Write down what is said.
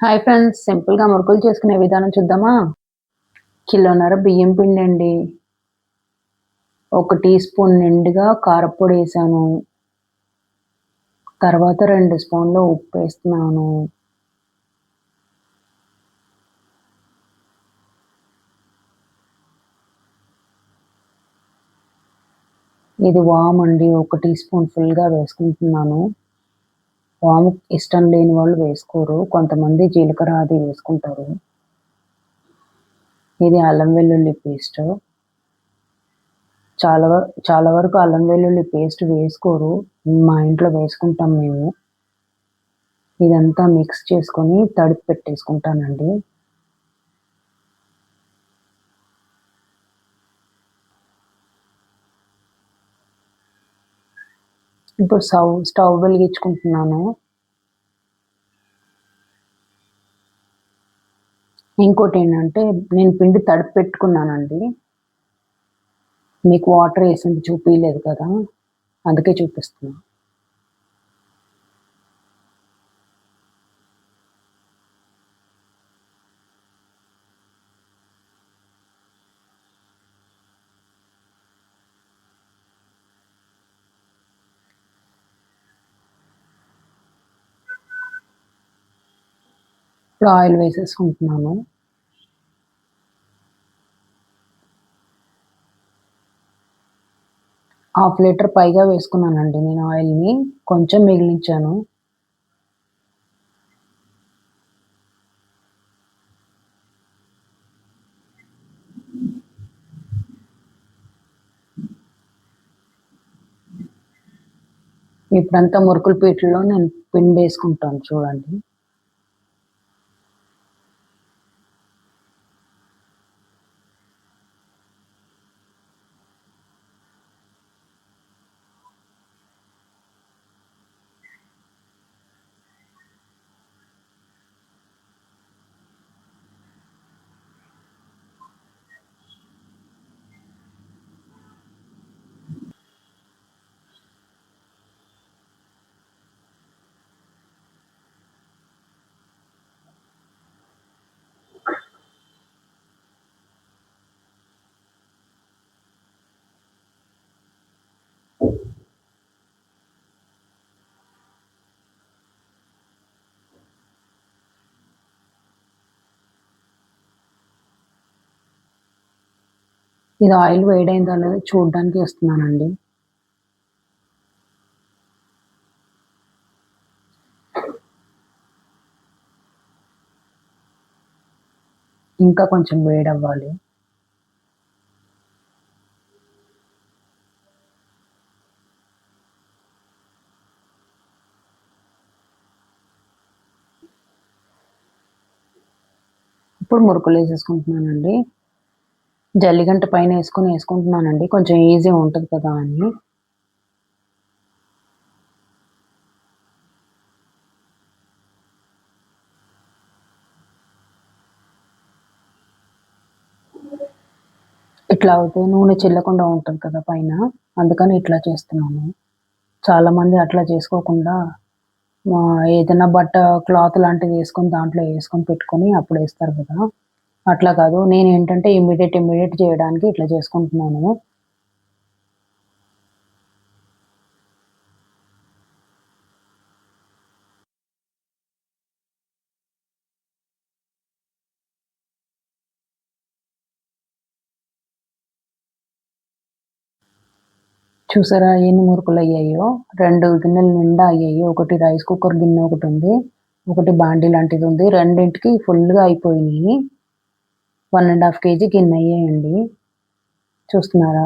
Hi friends, సింపుల్గా మురుకులు చేసుకునే విధానం చూద్దామా. కిలోన్నర బియ్యం పిండి అండి, 1 టీ స్పూన్ నిండుగా కారప్పొడి వేసాను, తర్వాత 2 స్పూన్లు ఉప్పు వేస్తున్నాను, ఇది వామ్ అండి, 1 టీ స్పూన్ ఫుల్గా వేసుకుంటున్నాను. వాము ఇష్టం లేని వాళ్ళు వేసుకోరు, కొంతమంది జీలకర్ర అది వేసుకుంటారు. ఇది అల్లం వెల్లుల్లి పేస్ట్. చాలా వరకు అల్లం వెల్లుల్లి పేస్ట్ వేసుకోరు, మా ఇంట్లో వేసుకుంటాం మేము. ఇదంతా మిక్స్ చేసుకొని తడిపి పెట్టేసుకుంటానండి. ఇప్పుడు స్టవ్ వెలిగించుకుంటున్నాను. ఇంకోటి ఏంటంటే, నేను పిండి తడిపి పెట్టుకున్నానండి, మీకు వాటర్ వేసింది చూపించలేదు కదా, అందుకే చూపిస్తున్నా. ఇప్పుడు ఆయిల్ వేసేసుకుంటున్నాను. ½ లీటర్ పైగా వేసుకున్నానండి నేను ఆయిల్ని, కొంచెం మిగిలించాను. ఇప్పుడంతా మురుకుల పీటల్లో నేను పిండి వేసుకుంటాను చూడండి. ఇది ఆయిల్ వేడైందో లేదో చూడడానికి వస్తున్నానండి. ఇంకా కొంచెం వేడవ్వాలి. ఇప్పుడు మురుకులు వేసేసుకుంటున్నానండి. జల్లిగంట పైన వేసుకుంటున్నానండి, కొంచెం ఈజీ ఉంటుంది కదా అని. ఇట్లా అవుతే నూనె చిల్లకుండా ఉంటుంది కదా పైన, అందుకని ఇట్లా చేస్తున్నాను. చాలామంది అట్లా చేసుకోకుండా ఏదైనా క్లాత్ లాంటిది వేసుకొని దాంట్లో వేసుకొని పెట్టుకొని అప్పుడు వేస్తారు కదా, అట్లా కాదు. నేను ఏంటంటే ఇమ్మీడియట్ చేయడానికి ఇట్లా చేసుకుంటున్నాను. చూసారా ఎన్ని మురుకులు అయ్యాయో, 2 గిన్నెల నిండా అయ్యాయి. ఒకటి రైస్ కుక్కర్ గిన్నె ఒకటి ఉంది, ఒకటి బాండీ లాంటిది ఉంది. రెండింటికి ఫుల్గా అయిపోయినాయి. 1½ కేజీ గిన్నె అయ్యాయండి. చూస్తున్నారా?